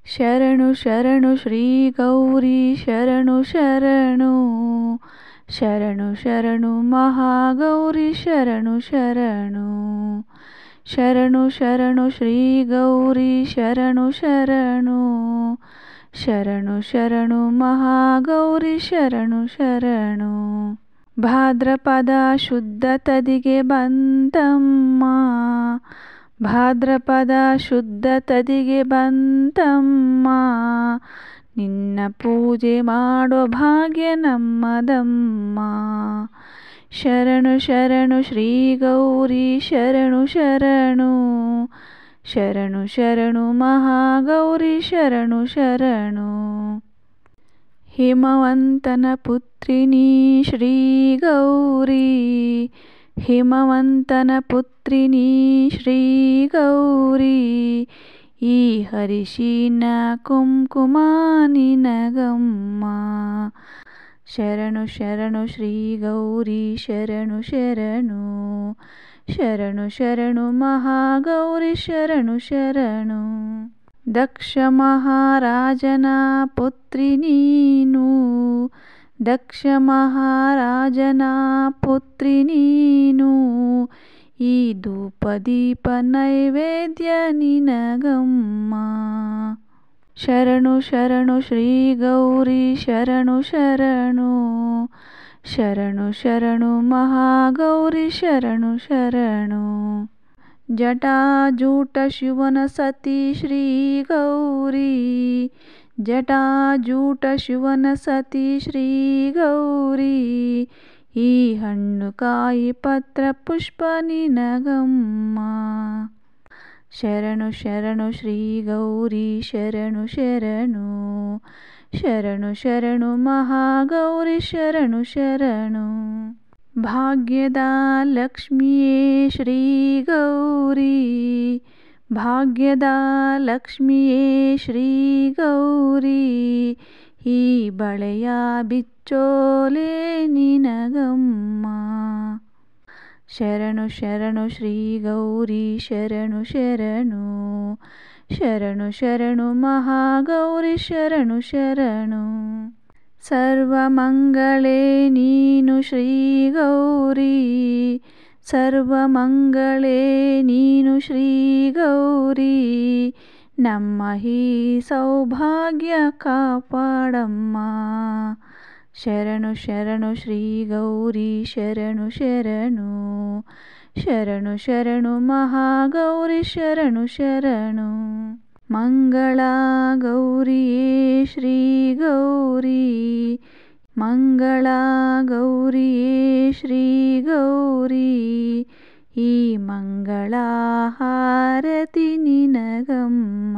ಶರಣು ಶರಣು ಶ್ರೀ ಗೌರಿ ಶರಣು ಶರಣು ಶರಣು ಶರಣು ಮಹಾಗೌರಿ ಶರಣು ಶರಣು ಶರಣು ಶರಣು ಶ್ರೀ ಗೌರಿ ಶರಣು ಶರಣು ಶರಣು ಶರಣು ಮಹಾಗೌರಿ ಶರಣು ಶರಣು. ಭಾದ್ರಪದ ಶುದ್ಧ ತದಿಗೆ ಬಂತಮ್ಮ, ಭಾದ್ರಪದ ಶುದ್ಧ ತದಿಗೆ ಬಂತಮ್ಮ, ನಿನ್ನ ಪೂಜೆ ಮಾಡೋ ಭಾಗ್ಯ ನಮ್ಮದಮ್ಮ. ಶರಣು ಶರಣು ಶ್ರೀ ಗೌರಿ ಶರಣು ಶರಣು ಶರಣು ಶರಣು ಮಹಾಗೌರಿ ಶರಣು ಶರಣು. ಹಿಮವಂತನ ಪುತ್ರಿನಿ ಶ್ರೀ ಗೌರಿ, ಹಿಮವಂತನ ಪುತ್ರಿನಿ ಶ್ರೀ ಗೌರಿ, ಈ ಹರಿಶಿನ ಕುಂಕುಮ ನಿನಗಮ್ಮ. ಶರಣು ಶರಣು ಶ್ರೀ ಗೌರಿ ಶರಣು ಶರಣು ಶರಣು ಶರಣು ಮಹಾಗೌರಿ ಶರಣು ಶರಣು. ದಕ್ಷ ಮಹಾರಾಜನ ಪುತ್ರಿ ನೀನು, ದಕ್ಷ ಮಹಾರಾಜನ ಪುತ್ರಿ ನೀನು, ಈ ಧೂಪ ದೀಪ ನೈವೇದ್ಯ ನಿನಗಮ್ಮ. ಶರಣು ಶರಣು ಶ್ರೀ ಗೌರಿ ಶರಣು ಶರಣು ಶರಣು ಶರಣು ಮಹಾಗೌರಿ ಶರಣು ಶರಣು. ಜಟಾಜೂಟ ಶಿವನ ಸತಿ ಶ್ರೀ ಗೌರಿ, ಜಟಾಜೂಟ ಶಿವನ ಸತಿ ಶ್ರೀ ಗೌರಿ, ಈ ಹಣ್ಣು ಕಾಯಿ ಪತ್ರ ಪುಷ್ಪ ನಿನಗಮ್ಮ. ಶರಣು ಶರಣು ಶ್ರೀ ಗೌರಿ ಶರಣು ಶರಣು ಶರಣು ಶರಣು ಮಹಾಗೌರಿ ಶರಣು ಶರಣು. ಭಾಗ್ಯದ ಲಕ್ಷ್ಮಿಯೇ ಶ್ರೀ ಗೌರಿ, ಭಾಗ್ಯದ ಲಕ್ಷ್ಮಿಯೇ ಶ್ರೀ ಗೌರಿ, ಈ ಬಳೆಯ ಬಿಚ್ಚೋಲೆ ನಿನಗಮ್ಮ. ಶರಣು ಶರಣು ಶ್ರೀ ಗೌರಿ ಶರಣು ಶರಣು ಶರಣು ಶರಣು ಮಹಾಗೌರಿ ಶರಣು ಶರಣು. ಸರ್ವಮಂಗಳೇ ನೀನು ಶ್ರೀ ಗೌರಿ, ಸರ್ವಮಂಗಳೇ ನೀನು ಶ್ರೀ ಗೌರಿ, ನಮ್ಮ ಈ ಸೌಭಾಗ್ಯ ಕಾಪಾಡಮ್ಮ. ಶರಣು ಶರಣು ಶ್ರೀ ಗೌರಿ ಶರಣು ಶರಣು ಶರಣು ಶರಣು ಮಹಾಗೌರಿ ಶರಣು ಶರಣು. ಮಂಗಳ ಗೌರಿಯೇ ಶ್ರೀ ಗೌರಿ, ಮಂಗಳ ಗೌರಿಯೇ ಶ್ರೀ ಗೌರಿ, ಈ ಮಂಗಳ ಹಾರತಿ ನಿನಗಮ್ಮ.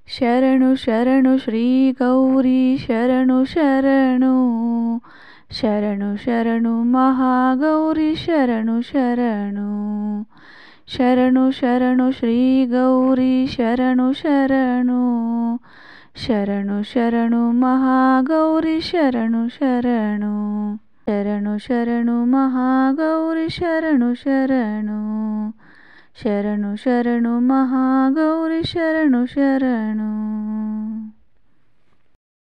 ಶರಣು ಶರಣು ಶ್ರೀ ಗೌರಿ ಶರಣು ಶರಣು ಶರಣು ಶರಣು ಮಹಾಗೌರಿ ಶರಣು ಶರಣು. ಶರಣು ಶರಣು ಶ್ರೀ ಗೌರಿ ಶರಣು ಶರಣು ಶರಣು ಶರಣು ಮಹಾಗೌರಿ ಶರಣು ಶರಣು. ಶರಣು ಶರಣು ಮಹಾಗೌರಿ ಶರಣು ಶರಣು ಶರಣು ಶರಣು ಮಹಾಗೌರಿ ಶರಣು ಶರಣು.